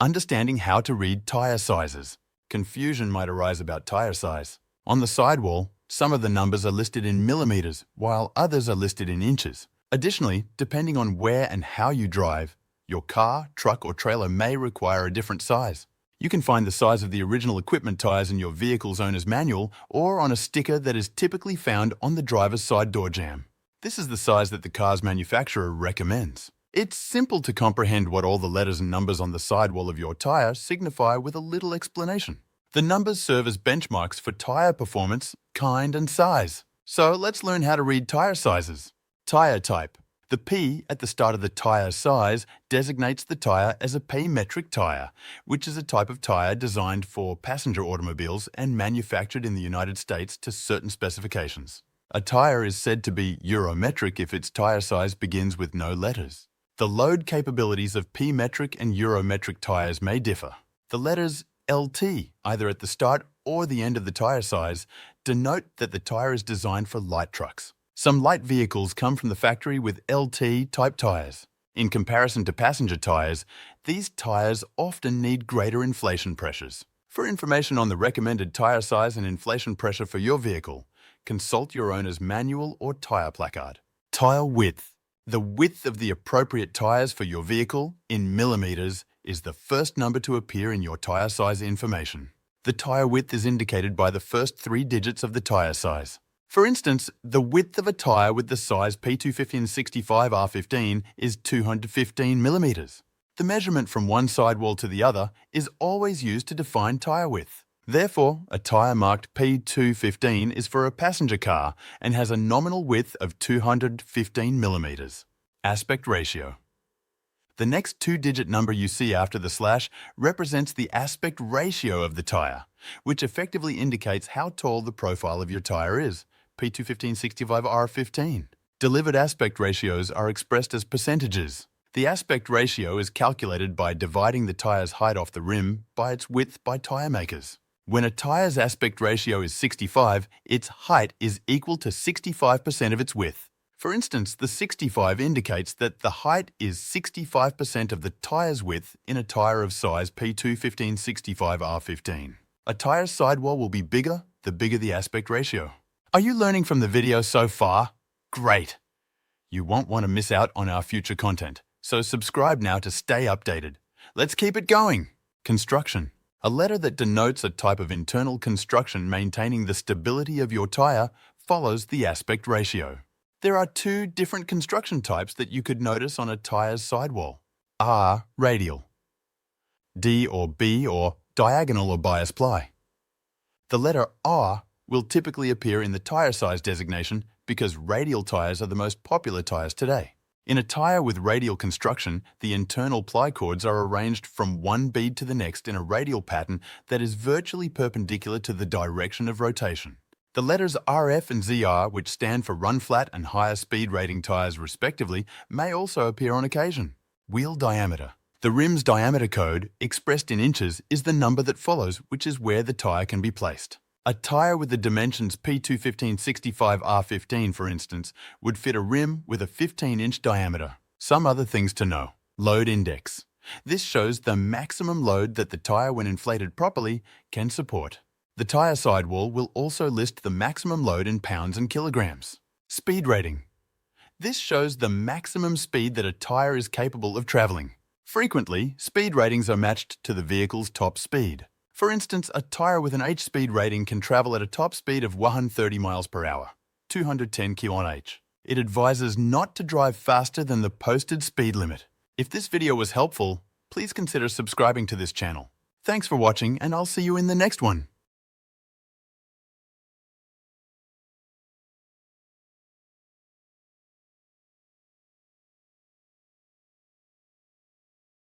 Understanding how to read tire sizes. Confusion might arise about tire size. On the sidewall, some of the numbers are listed in millimeters, while others are listed in inches. Additionally, depending on where and how you drive, your car, truck, or trailer may require a different size. You can find the size of the original equipment tires in your vehicle's owner's manual or on a sticker that is typically found on the driver's side door jamb. This is the size that the car's manufacturer recommends. It's simple to comprehend what all the letters and numbers on the sidewall of your tire signify with a little explanation. The numbers serve as benchmarks for tire performance, kind, and size. So let's learn how to read tire sizes. Tire type. The P at the start of the tire size designates the tire as a P-metric tire, which is a type of tire designed for passenger automobiles and manufactured in the United States to certain specifications. A tire is said to be Eurometric if its tire size begins with no letters. The load capabilities of P-metric and Eurometric tires may differ. The letters LT, either at the start or the end of the tire size, denote that the tire is designed for light trucks. Some light vehicles come from the factory with LT type tires. In comparison to passenger tires, these tires often need greater inflation pressures. For information on the recommended tire size and inflation pressure for your vehicle, consult your owner's manual or tire placard. Tire width. The width of the appropriate tires for your vehicle, in millimeters, is the first number to appear in your tire size information. The tire width is indicated by the first 3 digits of the tire size. For instance, the width of a tire with the size P215/65R15 is 215 millimeters. The measurement from one sidewall to the other is always used to define tire width. Therefore, a tire marked P215 is for a passenger car and has a nominal width of 215 millimeters. Aspect ratio. The next 2-digit number you see after the slash represents the aspect ratio of the tire, which effectively indicates how tall the profile of your tire is, P215/65R15. Delivered aspect ratios are expressed as percentages. The aspect ratio is calculated by dividing the tire's height off the rim by its width by tire makers. When a tire's aspect ratio is 65, its height is equal to 65% of its width. For instance, the 65 indicates that the height is 65% of the tire's width in a tire of size P215/65R15. A tire's sidewall will be bigger the bigger the aspect ratio. Are you learning from the video so far? Great! You won't want to miss out on our future content, so subscribe now to stay updated. Let's keep it going! Construction. A letter that denotes a type of internal construction maintaining the stability of your tire follows the aspect ratio. There are 2 different construction types that you could notice on a tire's sidewall. R, radial. D or B or diagonal or bias ply. The letter R will typically appear in the tire size designation because radial tires are the most popular tires today. In a tire with radial construction, the internal ply cords are arranged from one bead to the next in a radial pattern that is virtually perpendicular to the direction of rotation. The letters RF and ZR, which stand for run flat and higher speed rating tires respectively, may also appear on occasion. Wheel diameter. The rim's diameter code, expressed in inches, is the number that follows, which is where the tire can be placed. A tire with the dimensions P215/65R15, for instance, would fit a rim with a 15-inch diameter. Some other things to know. Load index. This shows the maximum load that the tire, when inflated properly, can support. The tire sidewall will also list the maximum load in pounds and kilograms. Speed rating. This shows the maximum speed that a tire is capable of traveling. Frequently, speed ratings are matched to the vehicle's top speed. For instance, a tire with an H-speed rating can travel at a top speed of 130 miles per hour, 210 km/h. It advises not to drive faster than the posted speed limit. If this video was helpful, please consider subscribing to this channel. Thanks for watching, and I'll see you in the next one.